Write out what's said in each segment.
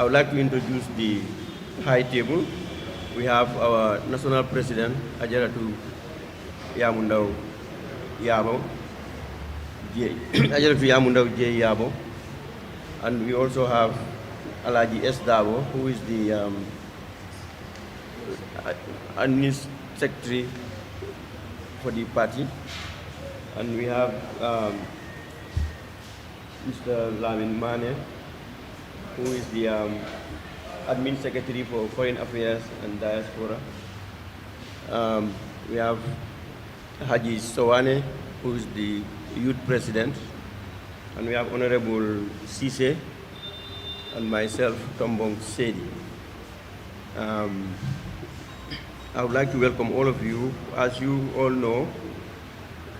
would like to introduce the high table. We have our national president, Ajaratu Yamundao Yabo, Ajaratu Yamundao J. Yabo, and we also have Alaji S. Dabo, who is the admin secretary for the party, and we have Mr. Lamin Mane, who is the admin secretary for foreign affairs and diaspora. We have Haji Sowane, who is the youth president, and we have Honorable Sise and myself, Tombong Sedi. I would like to welcome all of you. As you all know,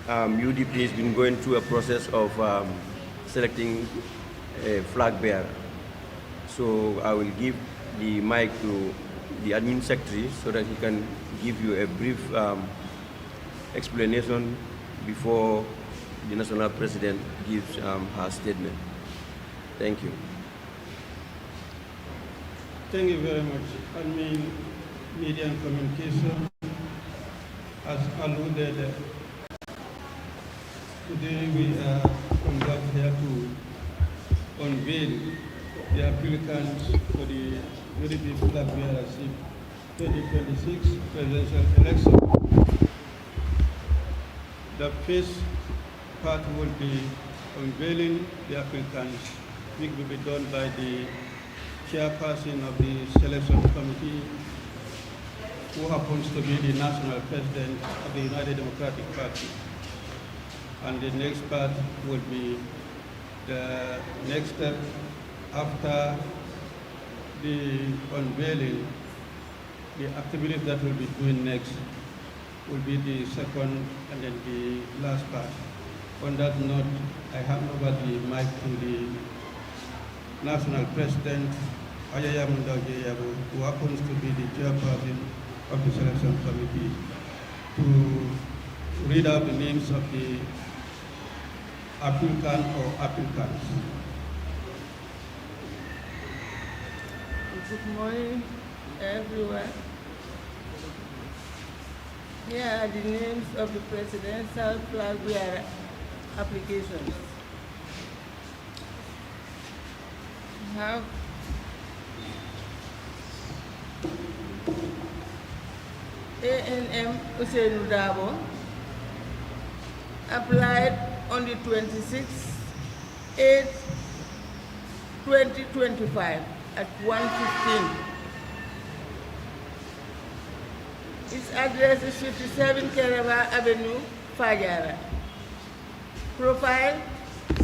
UDP has been going through a process of selecting a flag bearer. So I will give the mic to the admin secretary so that he can give you a brief explanation before the national president gives her statement. Thank you. Thank you very much. Admin Media and Communication has alluded. Today we are conducted here to unveil the applicants for the Udp Flagbearer 2026 presidential election. The first part will be unveiling the applicants, which will be done by the chairperson of the selection committee, who happens to be the national president of the United Democratic Party. And the next part will be the next step after the unveiling. The activities that we'll be doing next will be the second and then the last part. On that note, I hand over the mic to the national president, Ayayamunda Jayabu, who happens to be the chairperson of the selection committee, to read out the names of the applicant or applicants. Good morning, everyone. Here are the names of the presidential flag bearer applications. We have ANM Usainu Dabo, applied on the 26/8/2025 at 1:15. Its address is 57 Kerava Avenue, Fajara. Profile: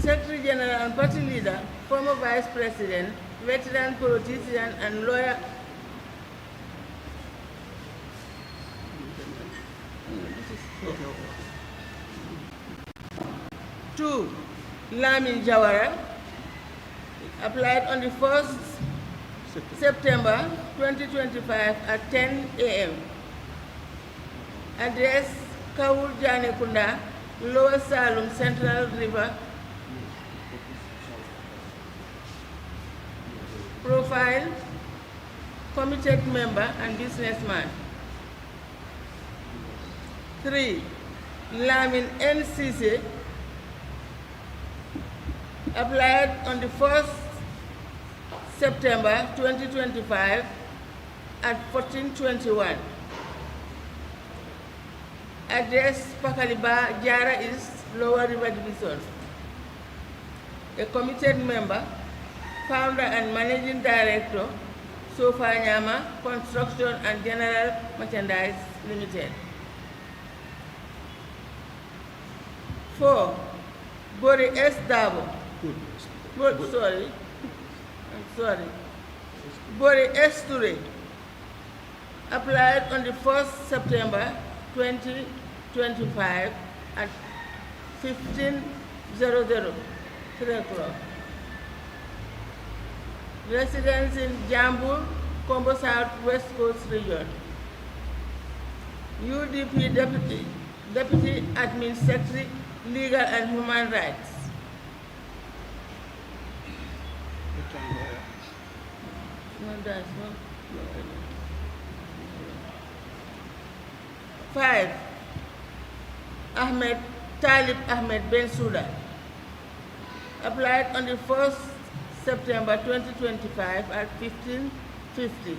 Secretary General and Party Leader, former Vice President, veteran politician and lawyer. Two, Lamin Jawara, applied on the 1st September 2025 at 10 a.m. Address: Kawul Jane Kunda, Lower Salum, Central River. Profile: committed member and businessman. 3, Lamin NCC, applied on the 1st September 2025 at 14:21. Address: Pakaliba, Jara East, Lower River Division. A committed member, founder and managing director, Sofa Nyama Construction and General Merchandise Limited. 4, Bori S. Dabo. Bori S. Ture, applied on the 1st September 2025 at 15:00, 3 o'clock. Residence in Jambul, Combo South, West Coast region. UDP Deputy Admin Secretary, Legal and Human Rights. No, that's not. 5. Talib Ahmed Bensouda applied on the 1st September 2025 at 1550.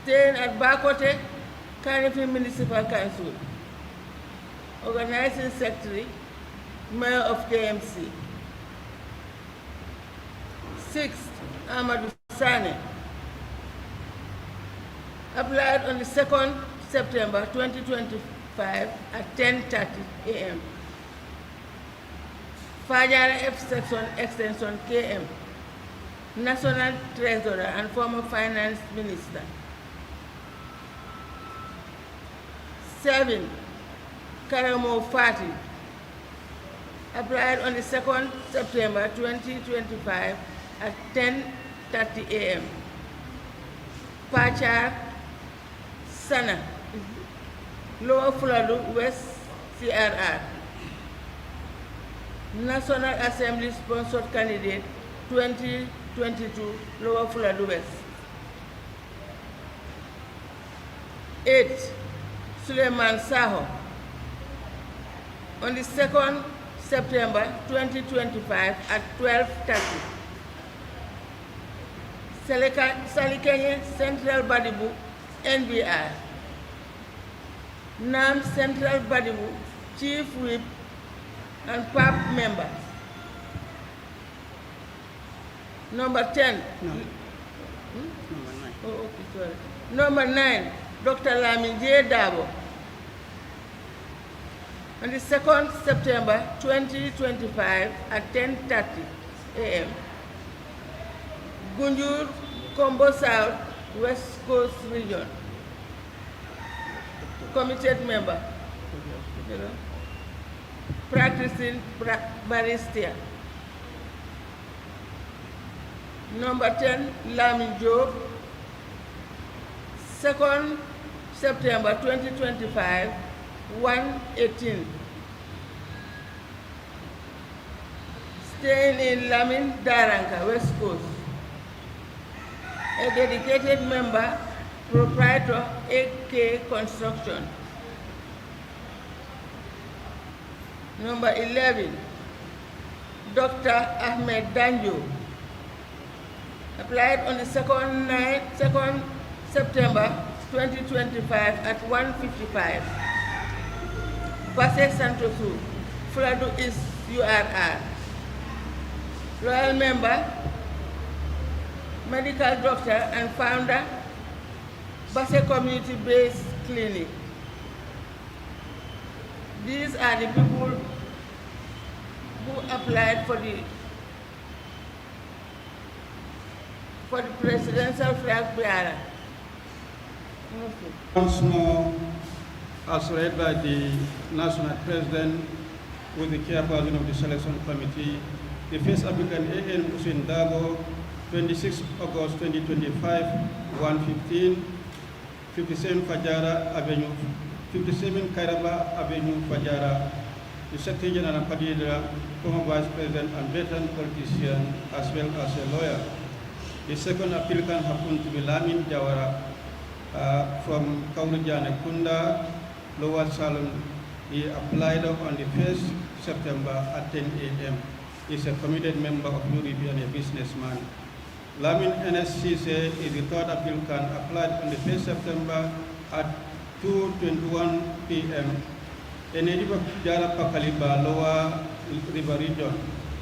Staying at Bakote, Carnegie Municipal Council. Organizing Secretary, Mayor of KMC. 6th, Amadou Sane applied on the 2nd September 2025 at 10:30 a.m. Fajara F Section Extension KM, National Treasurer and former Finance Minister. 7. Karamo Fati applied on the 2nd September 2025 at 10:30 a.m. Pachar Sana, Lower Fuladu West CRR, National Assembly sponsored candidate 2022 Lower Fuladu West. 8. Suleiman Saho on the 2nd September 2025 at 12:30. Salikenye Central Badibu NBR, NAM Central Badibu Chief Whip and PAP member. Number 10. No. Number 9. Oh, okay, sorry. Number 9, Dr. Lamin J. Dabo. On the 2nd September 2025 at 10:30 a.m. Gunjur, Combo South, West Coast Region. Committed member. Practicing barrister. Number 10, Lamin Job. 2nd September 2025, 1:18. Staying in Lamin, Daranka, West Coast. A dedicated member, proprietor, AK Construction. Number 11, Dr. Ahmed Danjo. Applied on the 2nd September 2025 at 1:55. Pasek Santosu, Fuladu East URR. Royal member, medical doctor and founder, Basse Community-Based Clinic. These are the people who applied for the presidential flag bearer. Once more, as read by the national president with the chairperson of the selection committee, the first applicant A.N. Hussein Dago, 26 August 2025, 1:15, 57 Fajara Avenue, 57 Kairaba Avenue, Fajara. The Secretary General Padilla, former Vice President and veteran politician, as well as a lawyer. The second applicant happened to be Lamin Jawara from Kaurujane Kunda, Lower Salon. He applied on the 1st September at 10 a.m. He is a committed member of Udp and a businessman. Lamin NSCC is the third applicant, applied on the 1st September at 2:21 p.m. A native of Jara Pakaliba, Lower River Region,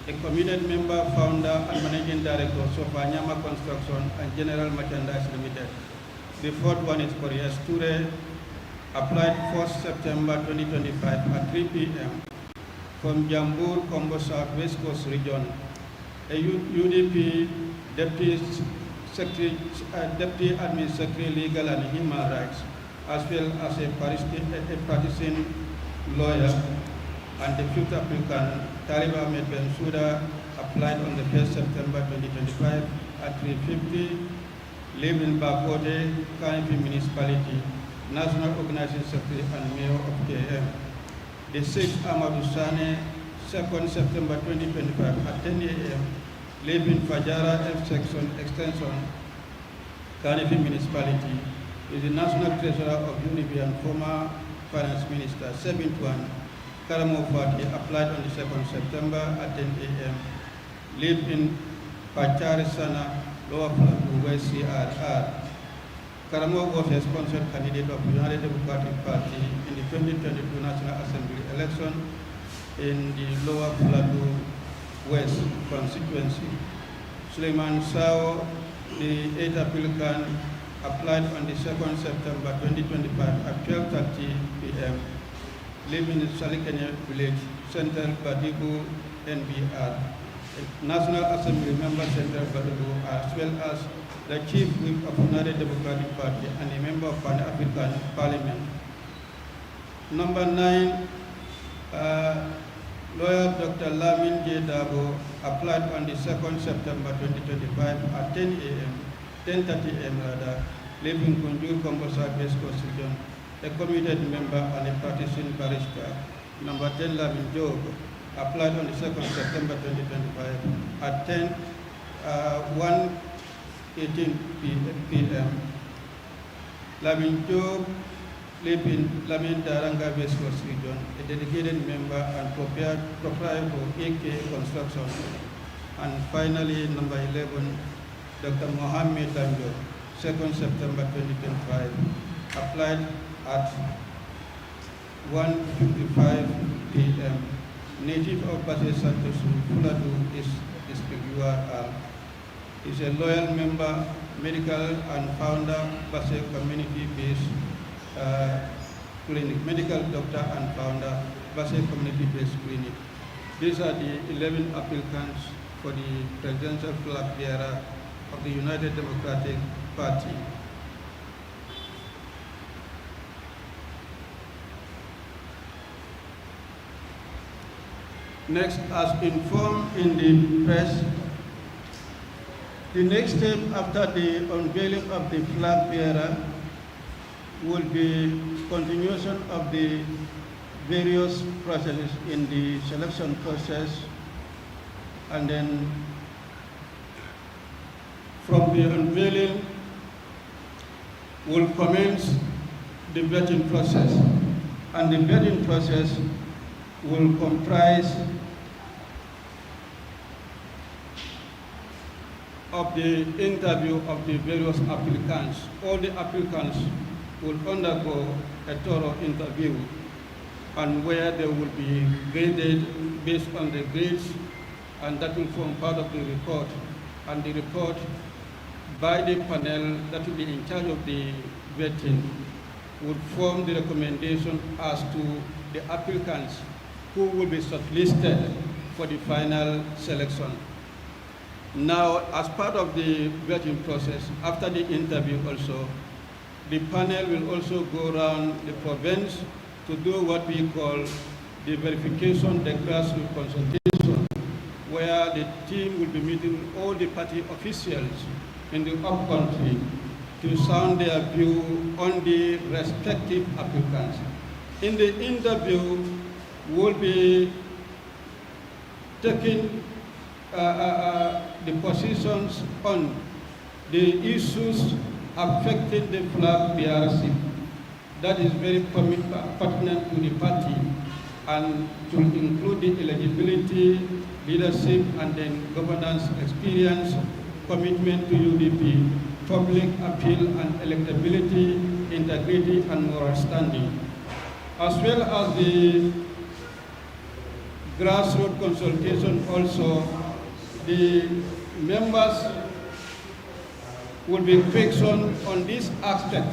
a committed member, founder, and managing director of Sofanyama Construction and General Merchandise Limited. The fourth one is Korea Sture, applied 1st September 2025 at 3 p.m. from Jambur, Combo South, West Coast Region. A UDP Deputy Admin Secretary, Legal and Human Rights, as well as a practicing lawyer. And the fifth applicant, Talib Ahmed Bensouda, applied on the 1st September 2025 at 3:50, live in Bakote, Carnegie Municipality, National Organizing Secretary and Mayor of KM. The sixth, Amadou Sane, 2nd September 2025 at 10 a.m., live in Fajara F section extension, Carnegie Municipality, is the National Treasurer of Udp and former Finance Minister. 7th one, Karamo Fati, applied on the 2nd September at 10 a.m. Live in Pacharisana, Lower Flagbearer, West CRR. Karamo was a sponsored candidate of the United Democratic Party in the 2022 National Assembly election in the Lower Flagbearer West constituency. Suleiman Sao, the 8th applicant, applied on the 2nd September 2025 at 12:30 p.m. Live in the Salikenya village, Central Badibu, NBR. National Assembly member Central Badibu, as well as the Chief Whip of the United Democratic Party and a member of Pan-African Parliament. Number 9, lawyer Dr. Lamin J. Dabo applied on the 2nd September 2025 at 10:30 a.m. Live in Kunjur, Kombosa, West Coast Region, a committed member and a practicing barrister. Number 10, Lamin Job applied on the 2nd September 2025 at 1:18 p.m. Lamin Job live in Lamin Daranga, West Coast Region, a dedicated member and proprietor of AK Construction. And finally, number 11, Dr. Mohammed Danjo, 2nd September 2025, applied at 1:55 p.m. Native of Base Santosu, Fuladu is URL. Is a loyal member, medical and founder, Base community-based clinic, medical doctor and founder, Base community-based clinic. These are the 11 applicants for the presidential flag bearer of the United Democratic Party. Next, as informed in the press, the next step after the unveiling of the flag bearer will be continuation of the various processes in the selection process, and then from the unveiling will commence the vetting process, and the vetting process will comprise of the interview of the various applicants. All the applicants will undergo a thorough interview, and where they will be graded based on the grades, and that will form part of the report. And the report by the panel that will be in charge of the vetting would form the recommendation as to the applicants who will be shortlisted for the final selection. Now, as part of the vetting process, after the interview also, the panel will also go around the province to do what we call the verification, the grassroots consultation, where the team will be meeting all the party officials in the upcountry to sound their view on the respective applicants. In the interview, we'll be taking the positions on the issues affecting the flag bearership. That is very pertinent to the party, and to include the eligibility, leadership, and then governance experience, commitment to UDP, public appeal and electability, integrity, and moral standing, as well as the grassroots consultation. Also, the members will be questioned on this aspect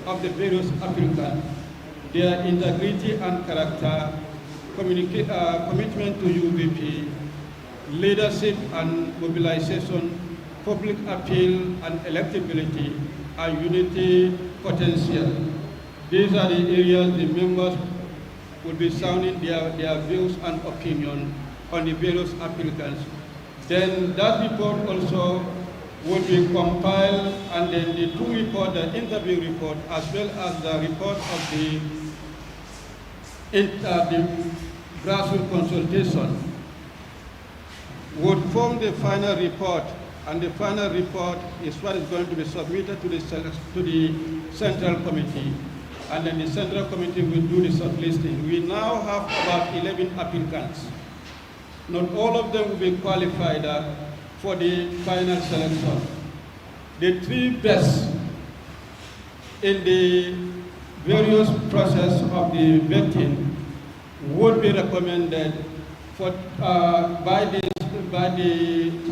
of the various applicants, their integrity and character, commitment to UVP, leadership and mobilization, public appeal and electability, and unity potential. These are the areas the members will be sounding their views and opinion on the various applicants. Then that report also will be compiled, and then the two reports, the interview report as well as the report of the grassroots consultation, would form the final report, and the final report is what is going to be submitted to the Central Committee, and then the Central Committee will do the shortlisting. We now have about 11 applicants. Not all of them will be qualified for the final selection. The 3 best in the various process of the vetting would be recommended for, by the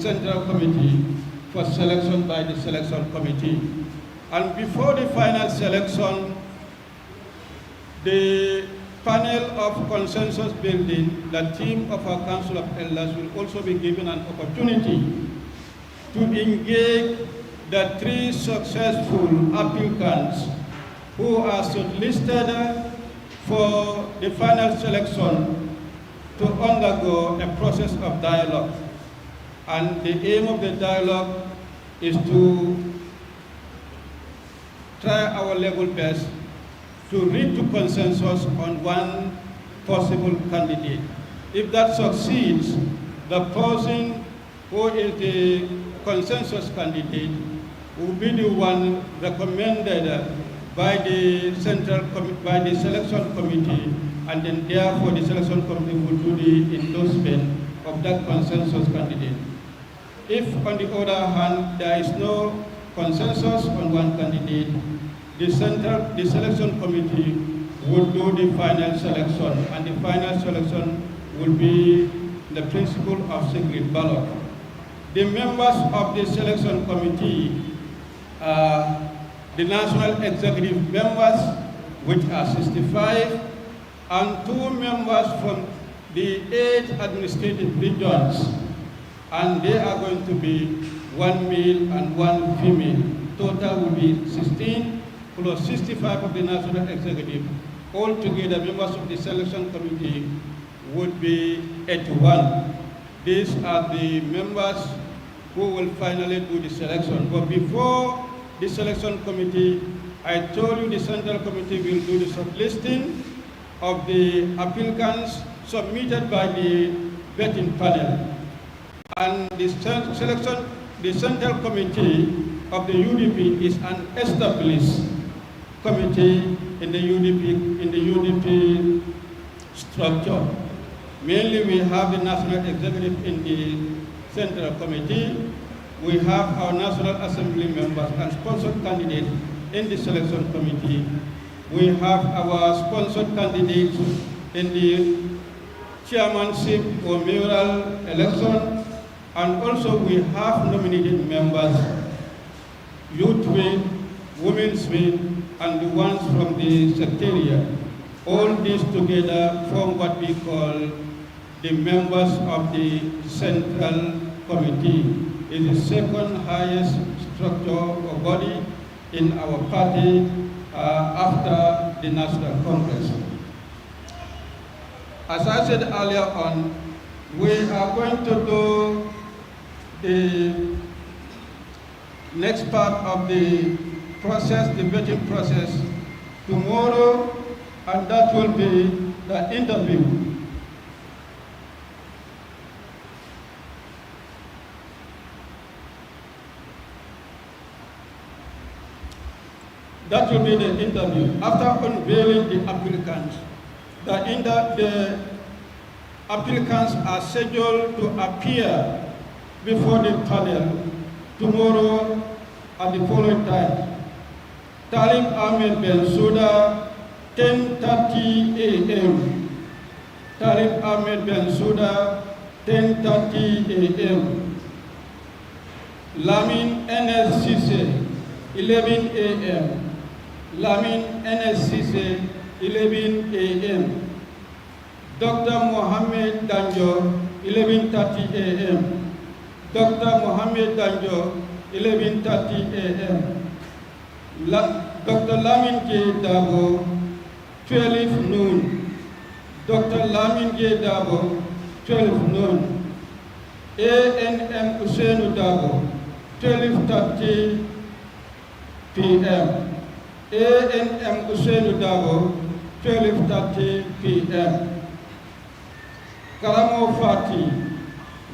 Central Committee for selection by the Selection Committee. And before the final selection, the panel of consensus building, the team of our Council of Elders will also be given an opportunity to engage the 3 successful applicants who are shortlisted for the final selection to undergo a process of dialogue. And the aim of the dialogue is to try our level best to reach to consensus on one possible candidate. If that succeeds, the person who is the consensus candidate will be the one recommended by the Selection Committee, and then therefore the Selection Committee will do the endorsement of that consensus candidate. If, on the other hand, there is no consensus on one candidate, the Selection Committee will do the final selection, and the final selection will be the principle of secret ballot. The members of the Selection Committee are the National Executive members, which are 65, and 2 members from the 8 administrative regions, and they are going to be 1 male and 1 female. Total will be 16 plus 65 of the National Executive. Altogether, members of the Selection Committee would be 81. These are the members who will finally do the selection. But before the Selection Committee, I told you the Central Committee will do the shortlisting of the applicants submitted by the vetting panel. And the Central Committee of the UDP is an established committee in the UDP structure. Mainly we have the National Executive in the Central Committee. We have our National Assembly members and sponsored candidates in the Selection Committee. We have our sponsored candidates in the chairmanship or mayoral election, and also we have nominated members, youth wing, women's wing, and the ones from the secretariat. All these together form what we call the members of the Central Committee. It is the second highest structure or body in our party after the National Congress. As I said earlier on, we are going to do the next part of the process, the vetting process, tomorrow, and that will be the interview. That will be the interview. After unveiling the applicants, the applicants are scheduled to appear before the panel tomorrow at the following time. Talib Ahmed Bensouda, 10:30 a.m. Talib Ahmed Bensouda, 10:30 a.m. Lamin N.S. Sise, 11 a.m. Lamin N.S. Sise, 11 a.m. Dr. Mohammed Danjo, 11:30 a.m. Dr. Mohammed Danjo, 11:30 a.m. Dr. Lamin J. Dabo, 12 noon. Dr. Lamin J. Dabo, 12 noon. A.N.M. Usainu Dabo, 12:30 p.m. A.N.M. Usainu Dabo, 12:30 p.m. Karamo Fati,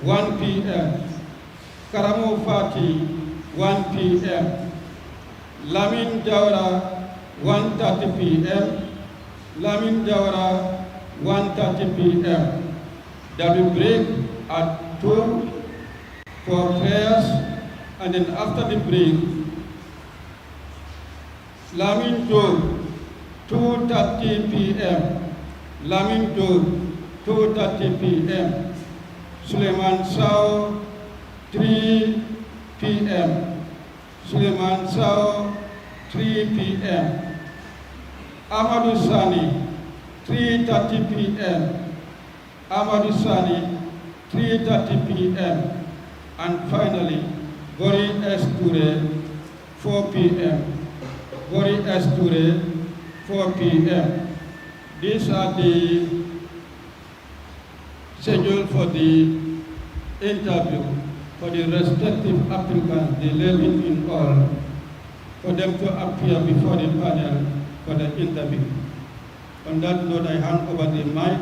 1 p.m. Karamo Fati, 1 p.m. Lamin Jawara, 1:30 p.m. Lamin Jawara, 1:30 p.m. There will break at 2 for prayers, and then after the break, Lamin Joe, 2:30 p.m. Lamin Joe, 2:30 p.m. Suleiman Sao, 3 p.m. Suleiman Sao, 3 p.m. Amadou Sani, 3:30 p.m. Amadou Sani, 3:30 p.m. And finally, Gori S. Toure, 4 p.m. Gori S. Toure, 4 p.m. These are the schedule for the interview for the respective applicants, the 11 in all, for them to appear before the panel for the interview. On that note, I hand over the mic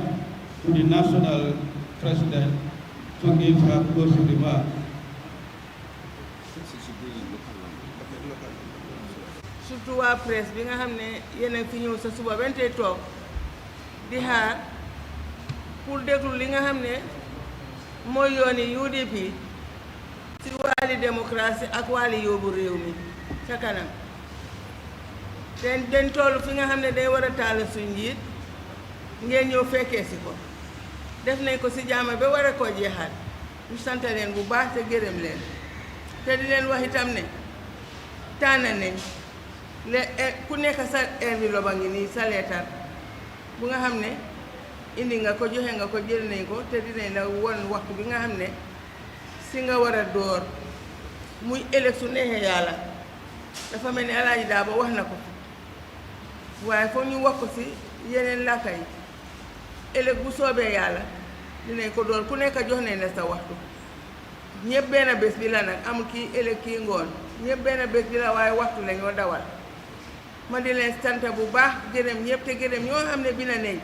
to the national president to give her closing remarks. surtout waa presse bi nga xam ne yéen a fi ñëw sa suba bente toog di xaar pour déglu li nga xam ne mooy yooni UDP ci wàlli démocratie ak wàlli yóbbu réew mi ca kanam te dañ toll fi nga xam ne day war a taal suñ njiit ngeen ñëw fekkee si ko def nañ ko si jaama ba war a koo jeexaat ñu sant leen bu baax te gërëm leen te di leen wax itam ne tànn nañ ku nekk sa enveloppe ba ngi nii sa leetar bu nga xam ne indi nga ko joxe nga ko jël nañ ko te dinañ la won waxtu bi nga xam ne si nga war a door muy ëllëg su neexee yàlla dafa mel ni Alaaji Daabo wax na ko waaye foog ñu wax ko si yeneen làkka yi ëllëg bu soobee yàlla dinañ ko door ku nekk jox nañ la sa waxtu ñëpp benn bés bi la nag amul kii ëllëg kii ngoon ñëpp benn bés bi la waaye waxtu la ñoo dawal ma di leen sant bu baax gërëm ñëpp te gërëm ñoo xam ne bina nañ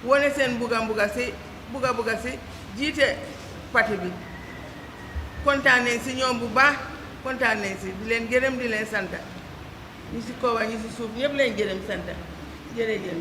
wone seen bugga si jiite parti bi kontaan nañ si ñoom bu baax kontaan nañ si di leen gërëm di leen sant ñi si kaw ñi si suuf ñëpp leen gërëm sant jërëjëf.